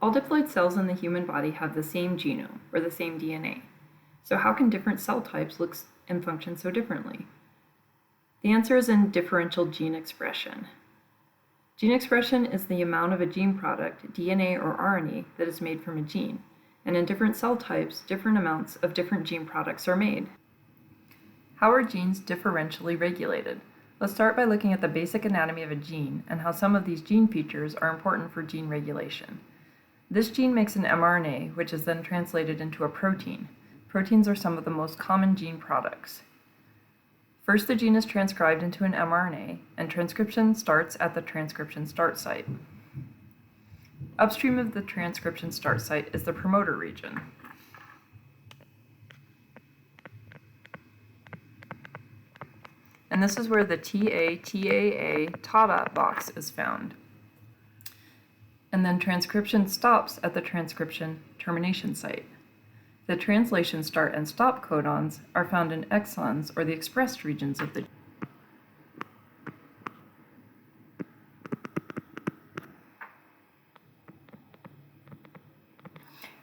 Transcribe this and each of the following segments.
All diploid cells in the human body have the same genome, or the same DNA. So how can different cell types look and function so differently? The answer is in differential gene expression. Gene expression is the amount of a gene product, DNA or RNA, that is made from a gene, and in different cell types, different amounts of different gene products are made. How are genes differentially regulated? Let's start by looking at the basic anatomy of a gene and how some of these gene features are important for gene regulation. This gene makes an mRNA, which is then translated into a protein. Proteins are some of the most common gene products. First, the gene is transcribed into an mRNA, and transcription starts at the transcription start site. Upstream of the transcription start site is the promoter region. And this is where the TATA box is found. And then transcription stops at the transcription termination site. The translation start and stop codons are found in exons, or the expressed regions of the gene.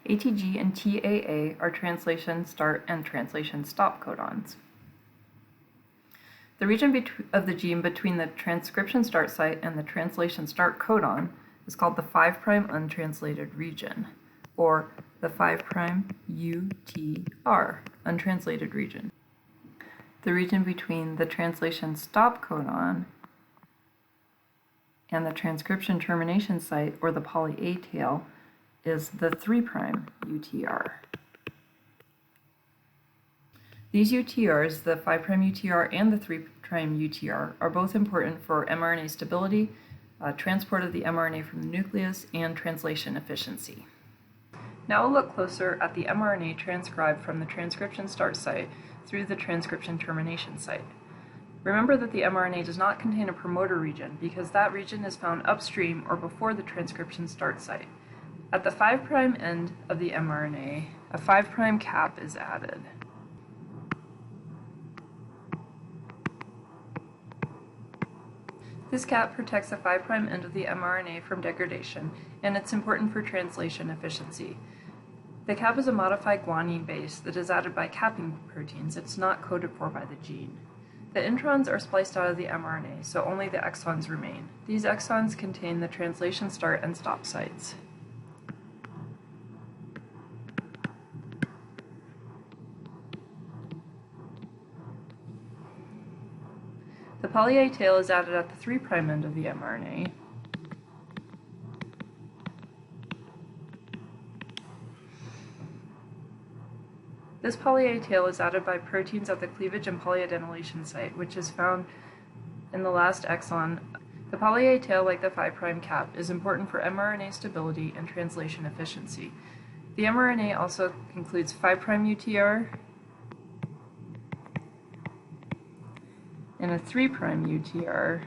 ATG and TAA are translation start and translation stop codons. The region of the gene between the transcription start site and the translation start codon is called the 5' untranslated region, or the 5' UTR, untranslated region. The region between the translation stop codon and the transcription termination site, or the poly A tail, is the 3' UTR. These UTRs, the 5' UTR and the 3' UTR, are both important for mRNA stability, transport of the mRNA from the nucleus, and translation efficiency. Now we'll look closer at the mRNA transcribed from the transcription start site through the transcription termination site. Remember that the mRNA does not contain a promoter region because that region is found upstream or before the transcription start site. At the 5' end of the mRNA, a 5' cap is added. This cap protects the 5' end of the mRNA from degradation, and it's important for translation efficiency. The cap is a modified guanine base that is added by capping proteins. It's not coded for by the gene. The introns are spliced out of the mRNA, so only the exons remain. These exons contain the translation start and stop sites. The poly A tail is added at the 3' end of the mRNA. This poly A tail is added by proteins at the cleavage and polyadenylation site, which is found in the last exon. The poly A tail, like the 5' cap, is important for mRNA stability and translation efficiency. The mRNA also includes 5' UTR and a 3' UTR,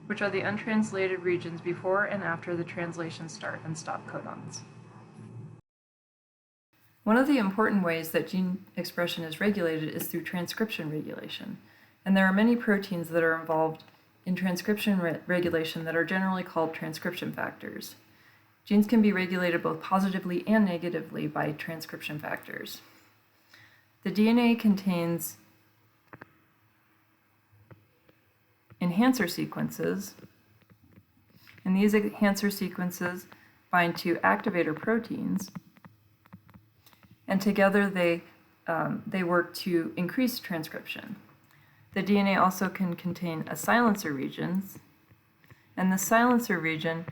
which are the untranslated regions before and after the translation start and stop codons. One of the important ways that gene expression is regulated is through transcription regulation, and there are many proteins that are involved in transcription regulation that are generally called transcription factors. Genes can be regulated both positively and negatively by transcription factors. The DNA contains enhancer sequences, and these enhancer sequences bind to activator proteins, and together they work to increase transcription. The DNA also can contain a silencer regions, and the silencer region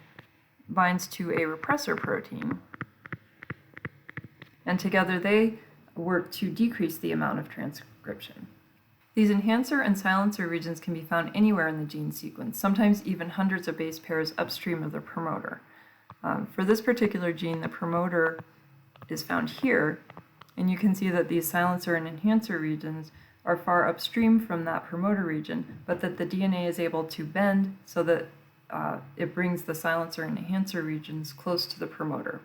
binds to a repressor protein, and together they work to decrease the amount of transcription. These enhancer and silencer regions can be found anywhere in the gene sequence, sometimes even hundreds of base pairs upstream of the promoter. For this particular gene, the promoter is found here, and you can see that these silencer and enhancer regions are far upstream from that promoter region, but that the DNA is able to bend so that it brings the silencer and enhancer regions close to the promoter.